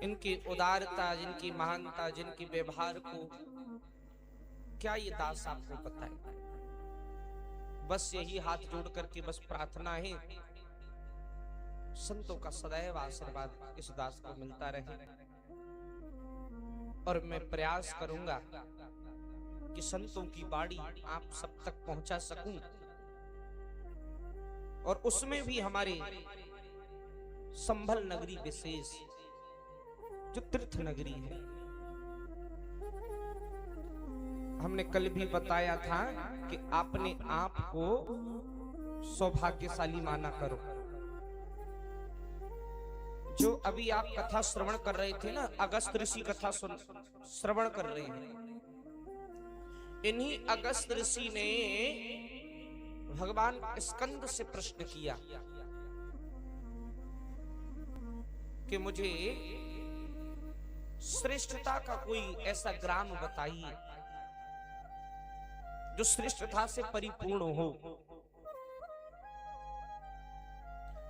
इनकी उदारता, जिनकी महानता, जिनकी व्यवहार को क्या ये दास आपको पता है। बस यही हाथ जोड़ करके बस प्रार्थना है, संतों का सदैव आशीर्वाद इस दास को मिलता रहे। और मैं प्रयास करूंगा कि संतों की बाणी आप सब तक पहुंचा सकूं, और उसमें भी हमारे संभल नगरी विशेष जो तीर्थ नगरी है। हमने कल भी बताया था कि अपने आप को सौभाग्यशाली माना करो। जो अभी आप कथा श्रवण कर रहे थे ना, अगस्त ऋषि कथा श्रवण कर रहे हैं, इन्हीं अगस्त ऋषि ने भगवान स्कंद से प्रश्न किया कि मुझे श्रेष्ठता का कोई ऐसा ग्राम बताइए जो श्रेष्ठता से परिपूर्ण हो।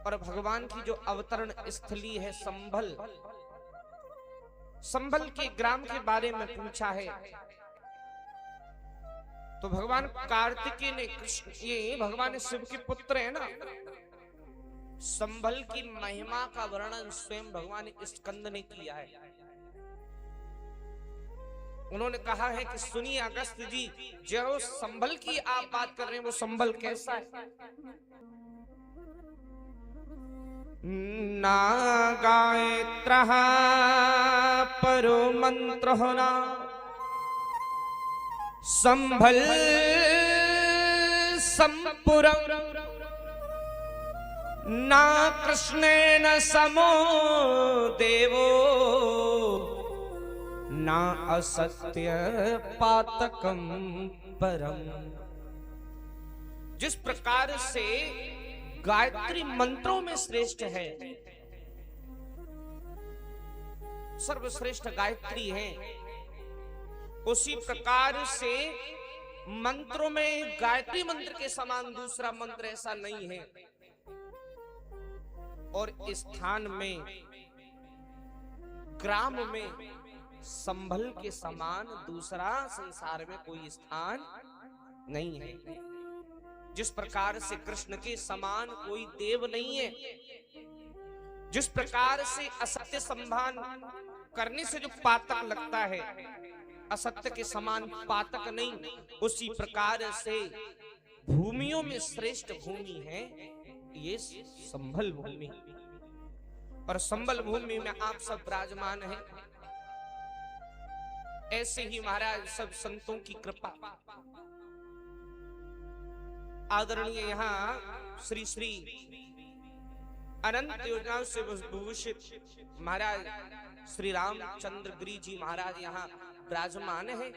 और भगवान की जो अवतरण स्थली है संभल, संभल के ग्राम के बारे में पूछा है। तो भगवान कार्तिकेय ने, कृष्ण ये भगवान शिव के पुत्र है ना, संभल की महिमा का वर्णन स्वयं भगवान स्कंद ने किया है। उन्होंने कहा है कि सुनिए अगस्त जी, जो संभल की आप बात कर रहे हैं वो संभल कैसा है। ना गायत्र परो मंत्र होना संभल संपुरम, ना कृष्णेन समो देवो ना असत्य पातकम परम। जिस प्रकार से गायत्री मंत्रों में श्रेष्ठ है, सर्वश्रेष्ठ गायत्री है, उसी प्रकार से मंत्रों में गायत्री मंत्र के समान दूसरा मंत्र ऐसा नहीं है। और स्थान में, ग्राम में संभल के समान दूसरा संसार में कोई स्थान नहीं है। जिस प्रकार से कृष्ण के समान कोई देव नहीं है, जिस प्रकार से असत्य संभान करने से जो पातक लगता है, असत्य के समान पातक नहीं, उसी प्रकार से भूमियों में श्रेष्ठ भूमि है ये संभल भूमि। और संभल भूमि में आप सब विराजमान हैं। ऐसे ही महाराज सब संतों की कृपा, आदरणीय यहाँ श्री श्री अनंत योजनाओं से विभूषित महाराज श्री रामचंद्र गिरी जी महाराज यहाँ विराजमान है,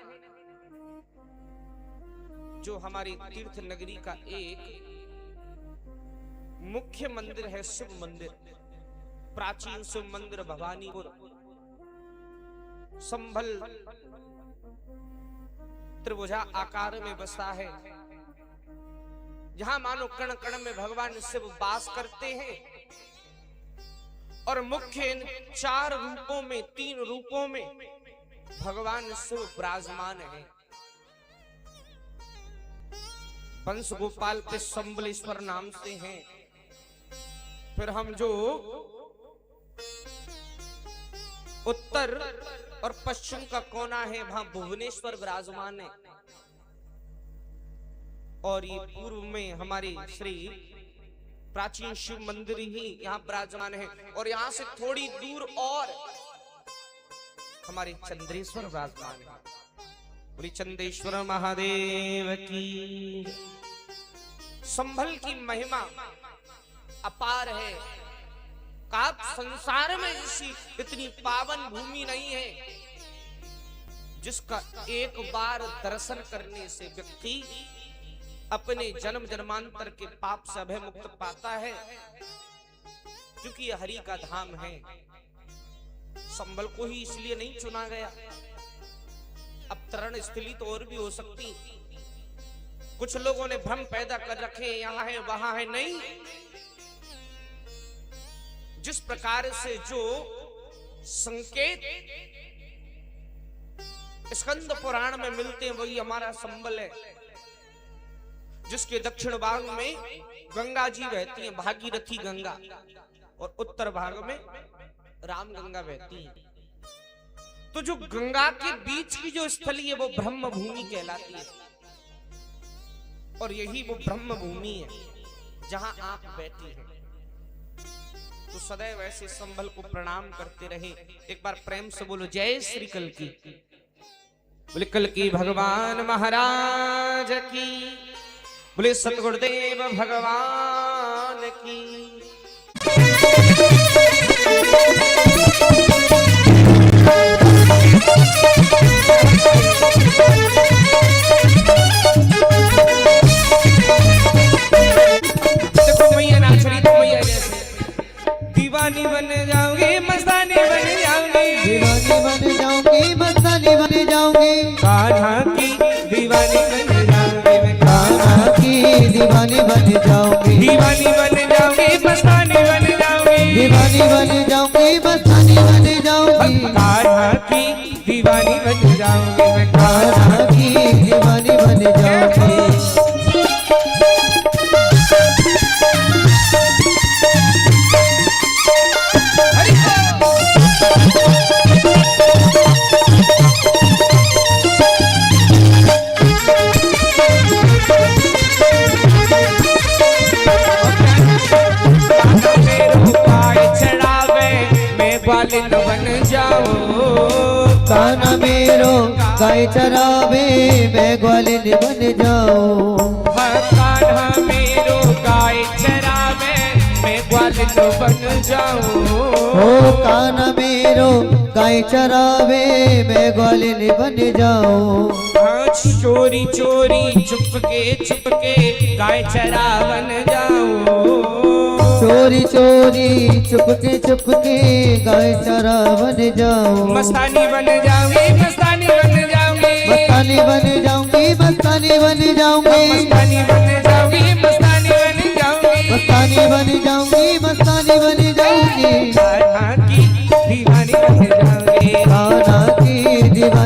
जो हमारी तीर्थ नगरी का एक मुख्य मंदिर है, शिव मंदिर, प्राचीन शिव मंदिर भवानीपुर संभल त्रिभुजा आकार में बसा है, जहां मानो कण कण में भगवान शिव वास करते हैं। और मुख्य इन चार रूपों में, तीन रूपों में भगवान शिव विराजमान है। वंश गोपाल पे संबलेश्वर नाम से हैं। फिर हम जो उत्तर और पश्चिम का कोना है वहां भुवनेश्वर विराजमान है। और ये पूर्व में हमारे श्री प्राचीन शिव मंदिर ही यहाँ विराजमान है। और यहाँ से थोड़ी दूर और हमारे चंद्रेश्वर विराजमान है। पूरी चंदेश्वर महादेव की। संभल की महिमा अपार है। आप संसार में ऐसी इतनी पावन भूमि नहीं है जिसका एक बार दर्शन करने से व्यक्ति अपने जन्म जन्मांतर के पाप से अभय मुक्त पाता है, क्योंकि यह हरि का धाम है। संभल को ही इसलिए नहीं चुना गया। अब तरण स्थली तो और भी हो सकती। कुछ लोगों ने भ्रम पैदा कर रखे, यहाँ है वहां है, नहीं। जिस प्रकार से जो संकेत स्कंद पुराण में मिलते हैं, वही हमारा संबल है, जिसके दक्षिण भाग में गंगा जी बहती हैं, भागीरथी गंगा, और उत्तर भाग में राम गंगा बहती है। तो जो गंगा के बीच की जो स्थली है वो ब्रह्म भूमि कहलाती है, और यही वो ब्रह्म भूमि है जहां आप बैठी हैं। तो सदैव ऐसे संभल को प्रणाम करते रहे। एक बार प्रेम से बोलो जय श्री कल्की। बोले कल्की भगवान महाराज की, बोले सतगुरुदेव भगवान की। देखो मैया नाच रही तो मैया जैसे दीवानी बन जाऊंगी, मस्तानी बन जाऊंगी, दीवानी बन जाऊंगी, मस्तानी बन जाऊंगी, कान्हा की दीवानी बन जाऊंगी, मैं कान्हा की दीवानी बन जाऊंगी, दीवानी बन जाऊंगी, मस्तानी बन जाऊंगी, दीवानी बन जाऊंगी, मस्तानी बन जाऊंगी, कान्हा की दीवानी बन जाऊंगी, मैं कान्हा की दीवानी बन जाऊंगी। बन जाऊं, कान्हा मेरो गाय चरावे, मैं ग्वालिन बन जाऊं, कान्हा मेरो गाय चरावे, मैं ग्वालिन बन जाऊं, ओ कान्हा मेरो गाय चरावे, मैं ग्वालिन बन जाऊं, चोरी चोरी चुपके गाय चरा बन जाऊं, चोरी चोरी चुपके गाय चरा बन जाऊं, मस्तानी बन जाऊंगी, मस्तानी बन जाऊंगी, मस्तानी बन जाऊंगी, मस्तानी बन जाऊंगी, मस्तानी बन